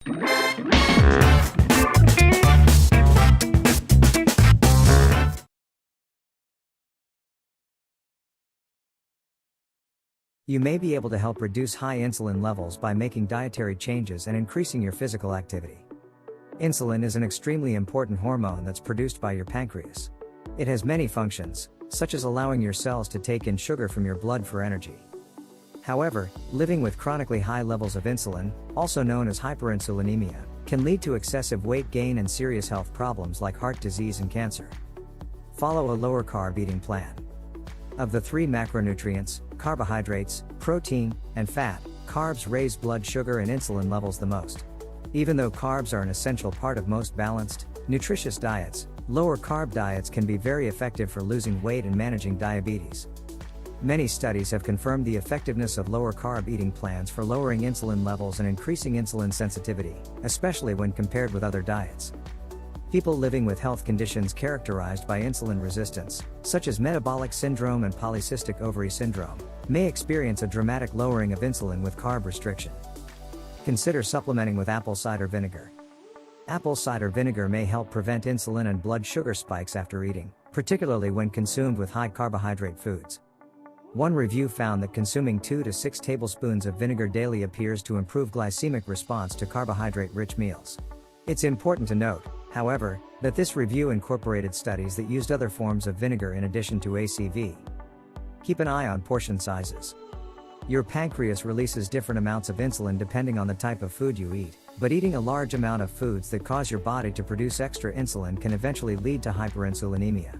You may be able to help reduce high insulin levels by making dietary changes and increasing your physical activity. Insulin is an extremely important hormone that's produced by your pancreas. It has many functions, such as allowing your cells to take in sugar from your blood for energy. However, living with chronically high levels of insulin, also known as hyperinsulinemia, can lead to excessive weight gain and serious health problems like heart disease and cancer. Follow a lower carb eating plan. Of the three macronutrients, carbohydrates, protein, and fat, carbs raise blood sugar and insulin levels the most. Even though carbs are an essential part of most balanced, nutritious diets, lower carb diets can be very effective for losing weight and managing diabetes. Many studies have confirmed the effectiveness of lower carb eating plans for lowering insulin levels and increasing insulin sensitivity, especially when compared with other diets. People living with health conditions characterized by insulin resistance, such as metabolic syndrome and polycystic ovary syndrome, may experience a dramatic lowering of insulin with carb restriction. Consider supplementing with apple cider vinegar. Apple cider vinegar may help prevent insulin and blood sugar spikes after eating, particularly when consumed with high carbohydrate foods. One review found that consuming 2 to 6 tablespoons of vinegar daily appears to improve glycemic response to carbohydrate-rich meals. It's important to note, however, that this review incorporated studies that used other forms of vinegar in addition to ACV. Keep an eye on portion sizes. Your pancreas releases different amounts of insulin depending on the type of food you eat, but eating a large amount of foods that cause your body to produce extra insulin can eventually lead to hyperinsulinemia.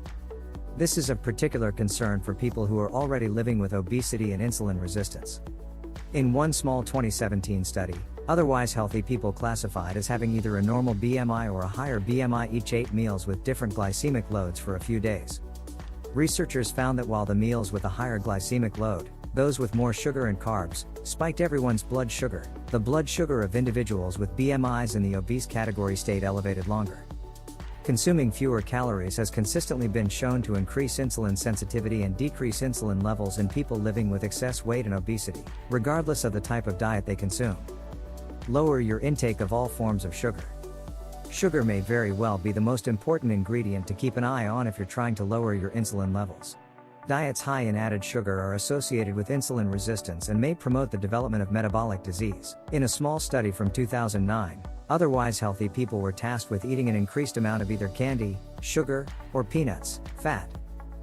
This is of particular concern for people who are already living with obesity and insulin resistance. In one small 2017 study, otherwise healthy people classified as having either a normal BMI or a higher BMI each ate meals with different glycemic loads for a few days. Researchers found that while the meals with a higher glycemic load, those with more sugar and carbs, spiked everyone's blood sugar, the blood sugar of individuals with BMIs in the obese category stayed elevated longer. Consuming fewer calories has consistently been shown to increase insulin sensitivity and decrease insulin levels in people living with excess weight and obesity, regardless of the type of diet they consume. Lower your intake of all forms of sugar. Sugar may very well be the most important ingredient to keep an eye on if you're trying to lower your insulin levels. Diets high in added sugar are associated with insulin resistance and may promote the development of metabolic disease. In a small study from 2009, otherwise healthy people were tasked with eating an increased amount of either candy, sugar, or peanuts, fat.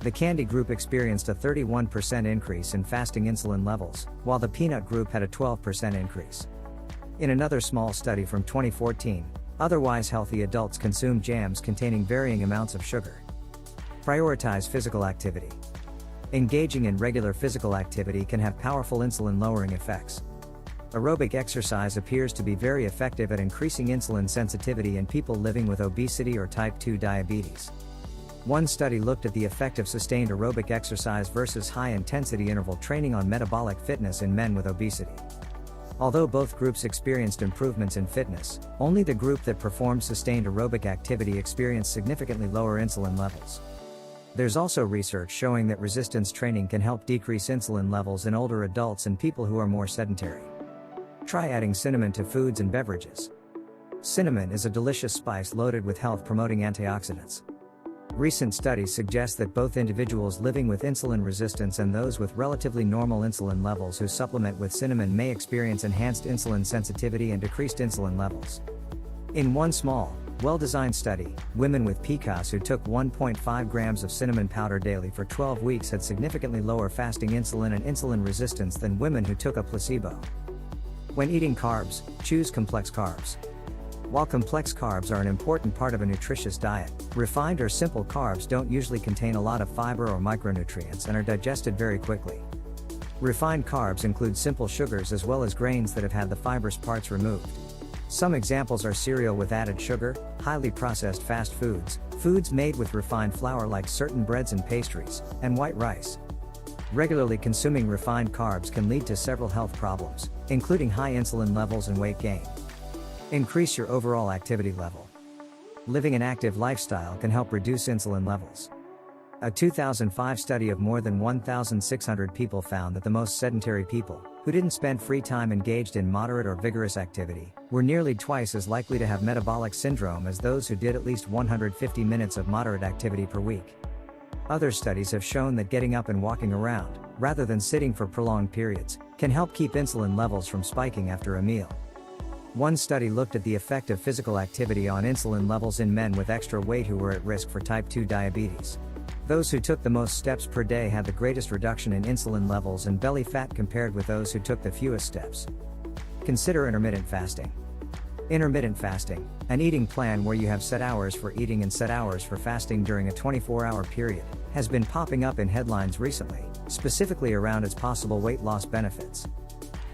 The candy group experienced a 31% increase in fasting insulin levels, while the peanut group had a 12% increase. In another small study from 2014, otherwise healthy adults consumed jams containing varying amounts of sugar. Prioritize physical activity. Engaging in regular physical activity can have powerful insulin-lowering effects. Aerobic exercise appears to be very effective at increasing insulin sensitivity in people living with obesity or type 2 diabetes. One study looked at the effect of sustained aerobic exercise versus high-intensity interval training on metabolic fitness in men with obesity. Although both groups experienced improvements in fitness, only the group that performed sustained aerobic activity experienced significantly lower insulin levels. There's also research showing that resistance training can help decrease insulin levels in older adults and people who are more sedentary. Try adding cinnamon to foods and beverages. Cinnamon is a delicious spice loaded with health-promoting antioxidants. Recent studies suggest that both individuals living with insulin resistance and those with relatively normal insulin levels who supplement with cinnamon may experience enhanced insulin sensitivity and decreased insulin levels. In one small, well-designed study, women with PCOS who took 1.5 grams of cinnamon powder daily for 12 weeks had significantly lower fasting insulin and insulin resistance than women who took a placebo. When eating carbs, choose complex carbs. While complex carbs are an important part of a nutritious diet, refined or simple carbs don't usually contain a lot of fiber or micronutrients and are digested very quickly. Refined carbs include simple sugars as well as grains that have had the fibrous parts removed. Some examples are cereal with added sugar, highly processed fast foods, foods made with refined flour like certain breads and pastries, and white rice. Regularly consuming refined carbs can lead to several health problems, including high insulin levels and weight gain. Increase your overall activity level. Living an active lifestyle can help reduce insulin levels. A 2005 study of more than 1,600 people found that the most sedentary people, who didn't spend free time engaged in moderate or vigorous activity, were nearly twice as likely to have metabolic syndrome as those who did at least 150 minutes of moderate activity per week. Other studies have shown that getting up and walking around, rather than sitting for prolonged periods, can help keep insulin levels from spiking after a meal. One study looked at the effect of physical activity on insulin levels in men with extra weight who were at risk for type 2 diabetes. Those who took the most steps per day had the greatest reduction in insulin levels and belly fat compared with those who took the fewest steps. Consider intermittent fasting. Intermittent fasting, an eating plan where you have set hours for eating and set hours for fasting during a 24-hour period, has been popping up in headlines recently, specifically around its possible weight loss benefits.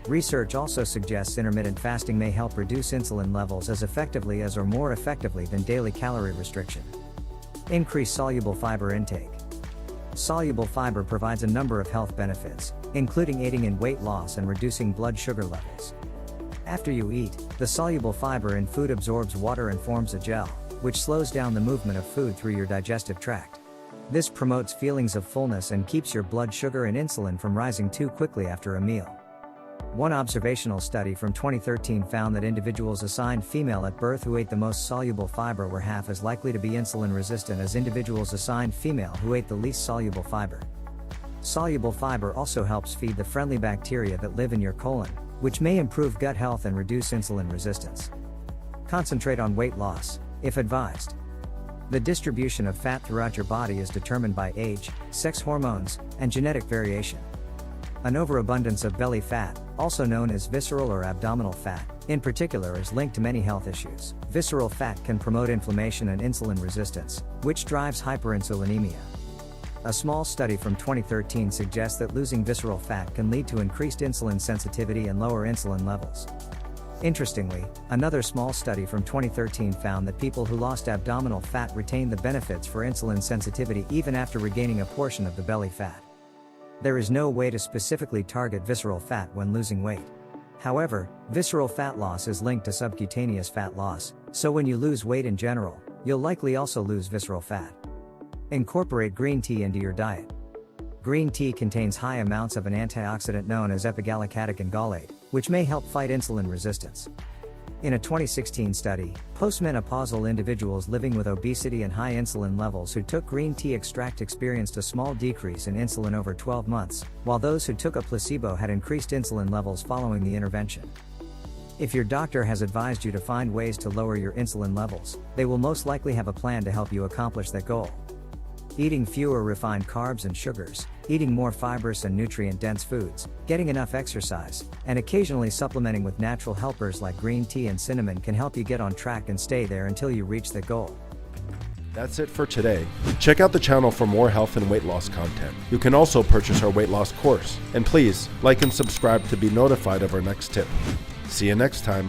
Research also suggests intermittent fasting may help reduce insulin levels as effectively as or more effectively than daily calorie restriction. Increase soluble fiber intake. Soluble fiber provides a number of health benefits, including aiding in weight loss and reducing blood sugar levels. After you eat, the soluble fiber in food absorbs water and forms a gel, which slows down the movement of food through your digestive tract. This promotes feelings of fullness and keeps your blood sugar and insulin from rising too quickly after a meal. One observational study from 2013 found that individuals assigned female at birth who ate the most soluble fiber were half as likely to be insulin resistant as individuals assigned female who ate the least soluble fiber. Soluble fiber also helps feed the friendly bacteria that live in your colon, which may improve gut health and reduce insulin resistance. Concentrate on weight loss, if advised. The distribution of fat throughout your body is determined by age, sex hormones, and genetic variation. An overabundance of belly fat, also known as visceral or abdominal fat, in particular is linked to many health issues. Visceral fat can promote inflammation and insulin resistance, which drives hyperinsulinemia. A small study from 2013 suggests that losing visceral fat can lead to increased insulin sensitivity and lower insulin levels. Interestingly, another small study from 2013 found that people who lost abdominal fat retained the benefits for insulin sensitivity even after regaining a portion of the belly fat. There is no way to specifically target visceral fat when losing weight. However, visceral fat loss is linked to subcutaneous fat loss, so when you lose weight in general, you'll likely also lose visceral fat. Incorporate green tea into your diet. Green tea contains high amounts of an antioxidant known as epigallocatechin gallate, which may help fight insulin resistance. In a 2016 study, postmenopausal individuals living with obesity and high insulin levels who took green tea extract experienced a small decrease in insulin over 12 months, while those who took a placebo had increased insulin levels following the intervention. If your doctor has advised you to find ways to lower your insulin levels, they will most likely have a plan to help you accomplish that goal. Eating fewer refined carbs and sugars, eating more fibrous and nutrient-dense foods, getting enough exercise, and occasionally supplementing with natural helpers like green tea and cinnamon can help you get on track and stay there until you reach that goal. That's it for today. Check out the channel for more health and weight loss content. You can also purchase our weight loss course. And please, like and subscribe to be notified of our next tip. See you next time.